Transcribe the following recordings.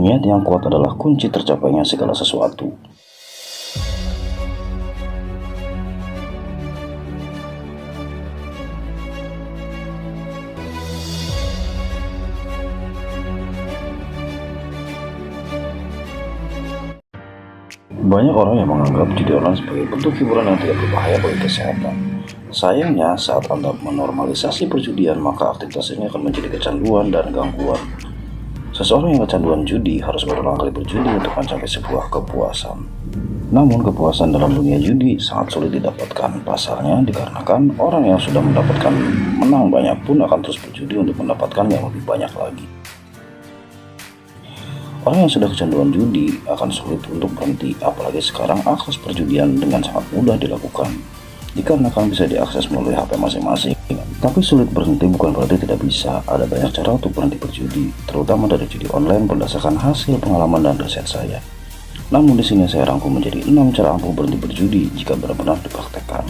Niat yang kuat adalah kunci tercapainya segala sesuatu. Banyak orang yang menganggap judi online sebagai bentuk hiburan yang tidak berbahaya bagi kesehatan. Sayangnya, saat Anda menormalisasi perjudian, maka aktivitas ini akan menjadi kecanduan dan gangguan. Seseorang yang kecanduan judi harus berulang kali berjudi untuk mencapai sebuah kepuasan. Namun, kepuasan dalam dunia judi sangat sulit didapatkan. Pasalnya, dikarenakan orang yang sudah mendapatkan menang banyak pun akan terus berjudi untuk mendapatkan yang lebih banyak lagi. Orang yang sudah kecanduan judi akan sulit untuk berhenti, apalagi sekarang akses perjudian dengan sangat mudah dilakukan, dikarenakan bisa diakses melalui HP masing-masing. Tapi sulit berhenti bukan berarti tidak bisa. Ada banyak cara untuk berhenti berjudi, terutama dari judi online berdasarkan hasil pengalaman dan riset saya. Namun di sini saya rangkum menjadi 6 cara ampuh berhenti berjudi jika benar-benar dipraktekkan.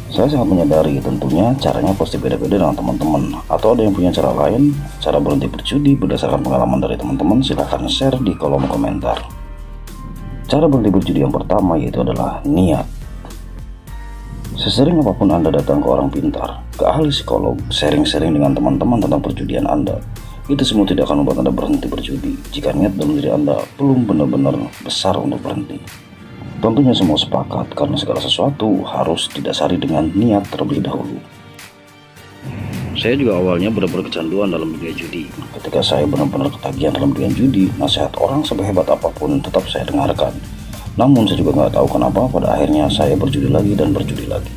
Saya sangat menyadari tentunya caranya pasti beda-beda dengan teman-teman, atau ada yang punya cara lain, cara berhenti berjudi berdasarkan pengalaman dari teman-teman. Silahkan share di kolom komentar. Cara berhenti berjudi yang pertama yaitu adalah niat. Sesering apapun Anda datang ke orang pintar, ke ahli psikolog, sharing-sharing dengan teman-teman tentang perjudian Anda, itu semua tidak akan membuat Anda berhenti berjudi jika niat dalam diri Anda belum benar-benar besar untuk berhenti. Tentunya semua sepakat karena segala sesuatu harus didasari dengan niat terlebih dahulu. Saya juga awalnya benar-benar kecanduan dalam dunia judi. Ketika saya benar-benar ketagihan dalam dunia judi, nasihat orang sehebat apapun tetap saya dengarkan. Namun saya juga nggak tahu kenapa pada akhirnya saya berjudi lagi dan berjudi lagi.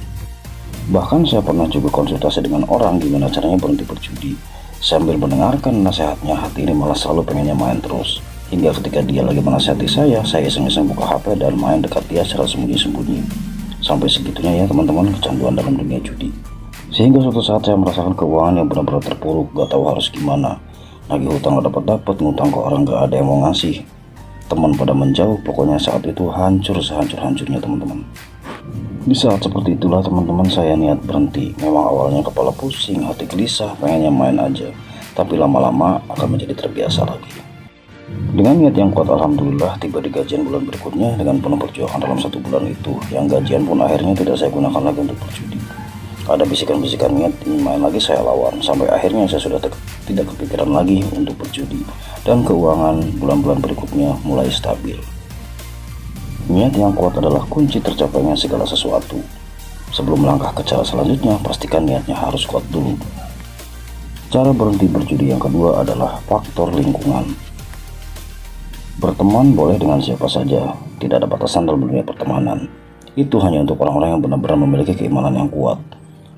Bahkan saya pernah juga konsultasi dengan orang gimana caranya berhenti berjudi. Sambil mendengarkan nasihatnya, hati ini malah selalu pengennya main terus. Hingga ketika dia lagi menasihati saya iseng-iseng buka HP dan main dekat dia secara sembunyi-sembunyi. Sampai segitunya ya teman-teman kecanduan dalam dunia judi. Sehingga suatu saat saya merasakan keuangan yang benar-benar terpuruk, gak tahu harus gimana. Lagi hutang gak dapat, ngutang ke orang gak ada yang mau ngasih. Teman pada menjauh, pokoknya saat itu hancur sehancur-hancurnya teman-teman. Di saat seperti itulah teman-teman saya niat berhenti. Memang awalnya kepala pusing, hati gelisah, pengennya main aja. Tapi lama-lama akan menjadi terbiasa lagi. Dengan niat yang kuat, alhamdulillah tiba di gajian bulan berikutnya dengan penuh perjuangan dalam 1 bulan itu. Yang gajian pun akhirnya tidak saya gunakan lagi untuk berjudi. Ada bisikan-bisikan niat ingin main lagi, saya lawan. Sampai akhirnya saya sudah tidak kepikiran lagi untuk berjudi. Dan keuangan bulan-bulan berikutnya mulai stabil. Niat yang kuat adalah kunci tercapainya segala sesuatu. Sebelum melangkah ke cara selanjutnya, pastikan niatnya harus kuat dulu. Cara berhenti berjudi yang kedua adalah faktor lingkungan. Berteman boleh dengan siapa saja, tidak ada batasan dalam dunia pertemanan. Itu hanya untuk orang-orang yang benar-benar memiliki keimanan yang kuat.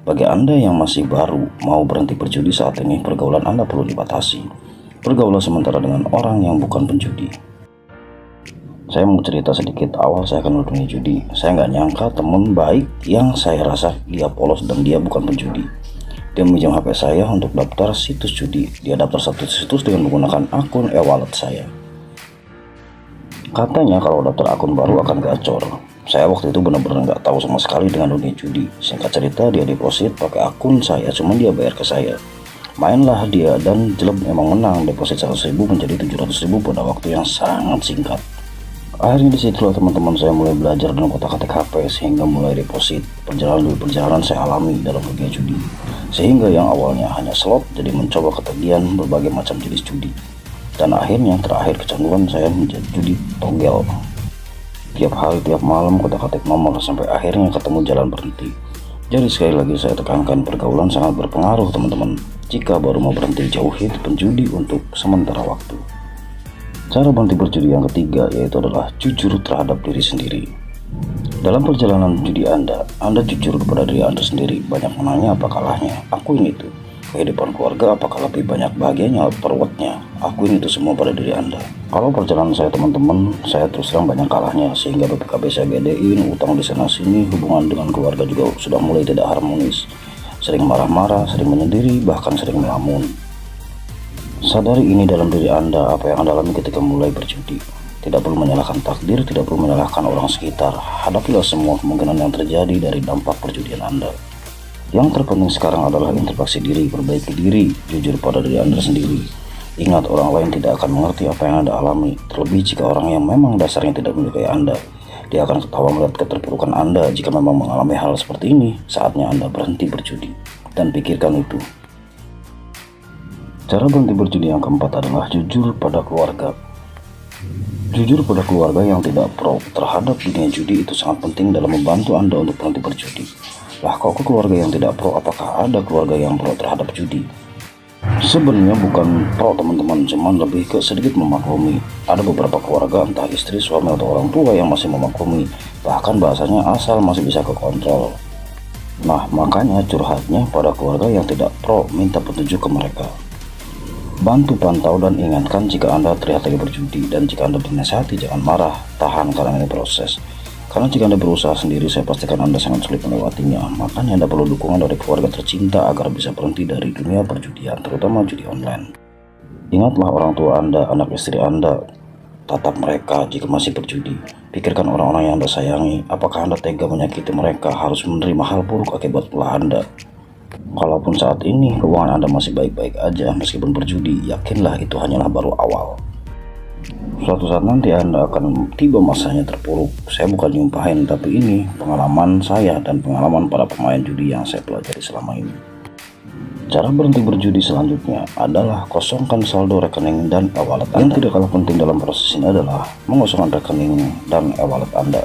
Bagi Anda yang masih baru mau berhenti berjudi saat ini, pergaulan Anda perlu dibatasi. Bergaulah sementara dengan orang yang bukan penjudi. Saya mau cerita sedikit awal saya kenal dunia judi. Saya nggak nyangka teman baik yang saya rasa dia polos dan dia bukan penjudi. Dia meminjam HP saya untuk daftar situs judi. Dia daftar satu situs dengan menggunakan akun e-wallet saya. Katanya kalau daftar akun baru akan gacor. Saya waktu itu benar-benar nggak tahu sama sekali dengan dunia judi. Singkat cerita, dia deposit pakai akun saya, cuman dia bayar ke saya. Mainlah dia dan jelek memang menang. Deposit 100.000 menjadi 700.000 pada waktu yang sangat singkat. Akhirnya disitulah teman-teman saya mulai belajar dan kotak-katik HP sehingga mulai deposit. Perjalanan demi perjalanan saya alami dalam dunia judi. Sehingga yang awalnya hanya slot jadi mencoba ketagihan berbagai macam jenis judi. Dan akhirnya terakhir kecanduan saya menjadi judi togel. Tiap hari, tiap malam kotak-katik nomor sampai akhirnya ketemu jalan berhenti. Jadi sekali lagi saya tekankan pergaulan sangat berpengaruh teman-teman. Jika baru mau berhenti, jauhi penjudi untuk sementara waktu. Cara berhenti berjudi yang ketiga yaitu adalah jujur terhadap diri sendiri. Dalam perjalanan judi Anda jujur kepada diri Anda sendiri. Banyak menangnya apa kalahnya, akuin itu. Kehidupan keluarga apakah lebih banyak bahagianya atau ruwetnya, akuin itu semua pada diri Anda. Kalau perjalanan saya teman-teman, saya terus terang banyak kalahnya sehingga BPKB saya gedein, utang di sana sini, hubungan dengan keluarga juga sudah mulai tidak harmonis. Sering marah-marah, sering menyendiri, bahkan sering melamun. Sadari ini dalam diri Anda apa yang Anda alami ketika mulai berjudi. Tidak perlu menyalahkan takdir, tidak perlu menyalahkan orang sekitar. Hadapilah semua kemungkinan yang terjadi dari dampak perjudian Anda. Yang terpenting sekarang adalah introspeksi diri, perbaiki diri, jujur pada diri Anda sendiri. Ingat, orang lain tidak akan mengerti apa yang Anda alami, terlebih jika orang yang memang dasarnya tidak menyukai Anda. Dia akan ketawa melihat keterpurukan Anda. Jika memang mengalami hal seperti ini, saatnya Anda berhenti berjudi. Dan pikirkan itu. Cara berhenti berjudi yang keempat adalah jujur pada keluarga. Jujur pada keluarga yang tidak pro terhadap dunia judi itu sangat penting dalam membantu Anda untuk berhenti berjudi. Lah, kok ke keluarga yang tidak pro, apakah ada keluarga yang pro terhadap judi? Sebenarnya bukan pro teman-teman, cuman lebih ke sedikit memaklumi. Ada beberapa keluarga, entah istri, suami, atau orang tua yang masih memaklumi. Bahkan bahasanya asal masih bisa kekontrol. Nah, makanya curhatnya pada keluarga yang tidak pro, minta petunjuk ke mereka. Bantu pantau dan ingatkan jika Anda terlihat lagi berjudi, dan jika Anda dinasihati jangan marah, tahan karena ini proses. Karena jika Anda berusaha sendiri, saya pastikan Anda sangat sulit melewatinya. Makanya Anda perlu dukungan dari keluarga tercinta agar bisa berhenti dari dunia perjudian, terutama judi online. Ingatlah orang tua Anda, anak istri Anda, tatap mereka jika masih berjudi. Pikirkan orang-orang yang Anda sayangi, apakah Anda tega menyakiti mereka, harus menerima hal buruk akibat ulah Anda. Kalaupun saat ini keuangan Anda masih baik-baik aja meskipun berjudi, yakinlah itu hanyalah baru awal. Suatu saat nanti Anda akan tiba masanya terpuruk. Saya bukan nyumpahin, tapi ini pengalaman saya dan pengalaman para pemain judi yang saya pelajari selama ini. Cara berhenti berjudi selanjutnya adalah kosongkan saldo rekening dan e-wallet Anda. Yang tidak kalah penting dalam proses ini adalah mengosongkan rekening dan e-wallet Anda.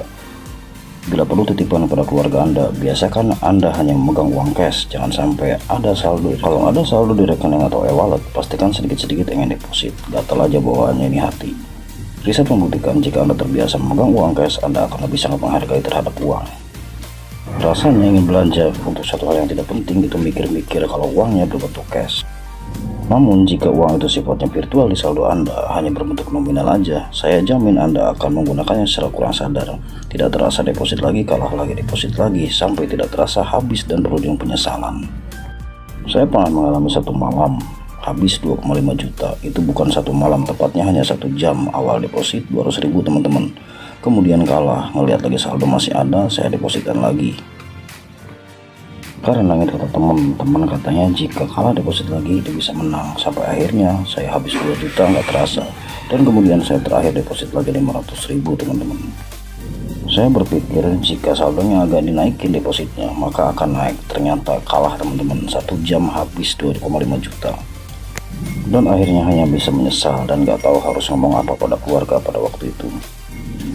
Bila perlu titipan pada keluarga Anda, biasakan Anda hanya memegang uang cash, jangan sampai ada saldo. Kalau ada saldo di rekening atau e-wallet, pastikan sedikit-sedikit ingin deposit, gatal aja bawaannya ini hati. Riset membuktikan jika Anda terbiasa memegang uang cash, Anda akan lebih sangat menghargai terhadap uang. Rasanya ingin belanja untuk satu hal yang tidak penting itu mikir-mikir kalau uangnya berbentuk cash. Namun jika uang itu sifatnya virtual di saldo Anda hanya berbentuk nominal aja, saya jamin Anda akan menggunakannya secara kurang sadar. Tidak terasa deposit lagi, kalah lagi, deposit lagi, sampai tidak terasa habis dan berujung penyesalan. Saya pernah mengalami satu malam habis 2,5 juta. Itu bukan satu malam, tepatnya hanya 1 jam. Awal deposit 200.000 teman-teman. Kemudian kalah, ngelihat lagi saldo masih ada, saya depositkan lagi. Karena kata teman-teman katanya jika kalah deposit lagi itu bisa menang. Sampai akhirnya saya habis 2 juta nggak terasa. Dan kemudian saya terakhir deposit lagi 500.000 teman-teman. Saya berpikir jika saldonya agak dinaikin depositnya maka akan naik. Ternyata kalah teman-teman, 1 jam habis 2,5 juta. Dan akhirnya hanya bisa menyesal dan gak tahu harus ngomong apa pada keluarga pada waktu itu.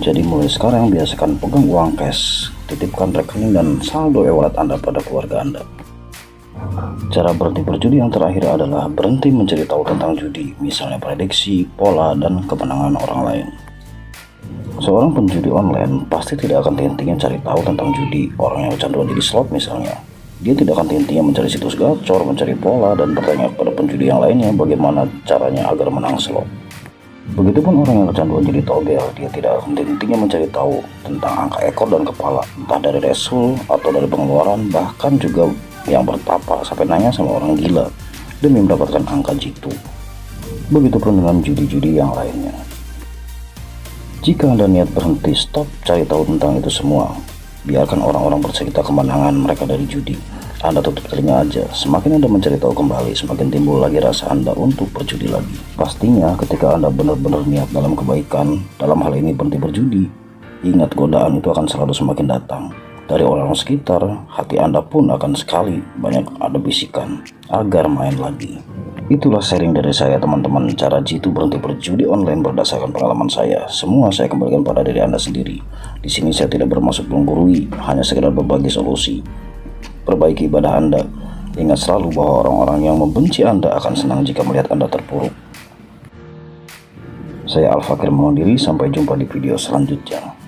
Jadi mulai sekarang biasakan pegang uang cash, titipkan rekening dan saldo e-wallet Anda pada keluarga Anda. Cara berhenti berjudi yang terakhir adalah berhenti mencari tahu tentang judi, misalnya prediksi, pola, dan kemenangan orang lain. Seorang penjudi online pasti tidak akan henti-hentinya cari tahu tentang judi. Orang yang kecanduan judi slot misalnya, dia tidak akan henti-hentinya mencari situs gacor, mencari pola, dan bertanya kepada penjudi yang lainnya bagaimana caranya agar menang slot. Begitupun orang yang kecanduan judi togel, dia tidak akan henti-hentinya mencari tahu tentang angka ekor dan kepala, entah dari resul atau dari pengeluaran, bahkan juga yang bertapa sampai nanya sama orang gila demi mendapatkan angka jitu. Begitupun dengan judi-judi yang lainnya. Jika Anda niat berhenti, stop cari tahu tentang itu semua. Biarkan orang-orang bercerita kemenangan mereka dari judi. Anda tutup telinga aja. Semakin Anda mencari tahu kembali, semakin timbul lagi rasa Anda untuk berjudi lagi. Pastinya ketika Anda benar-benar niat dalam kebaikan, dalam hal ini berhenti berjudi, ingat godaan itu akan selalu semakin datang. Dari orang sekitar, hati Anda pun akan sekali banyak ada bisikan agar main lagi. Itulah sharing dari saya teman-teman, cara jitu berhenti berjudi online berdasarkan pengalaman saya. Semua saya kembalikan pada diri Anda sendiri. Di sini saya tidak bermaksud menggurui, hanya sekedar berbagi solusi. Perbaiki ibadah Anda. Ingat selalu bahwa orang-orang yang membenci Anda akan senang jika melihat Anda terpuruk. Saya Al Fakir mohon diri, sampai jumpa di video selanjutnya.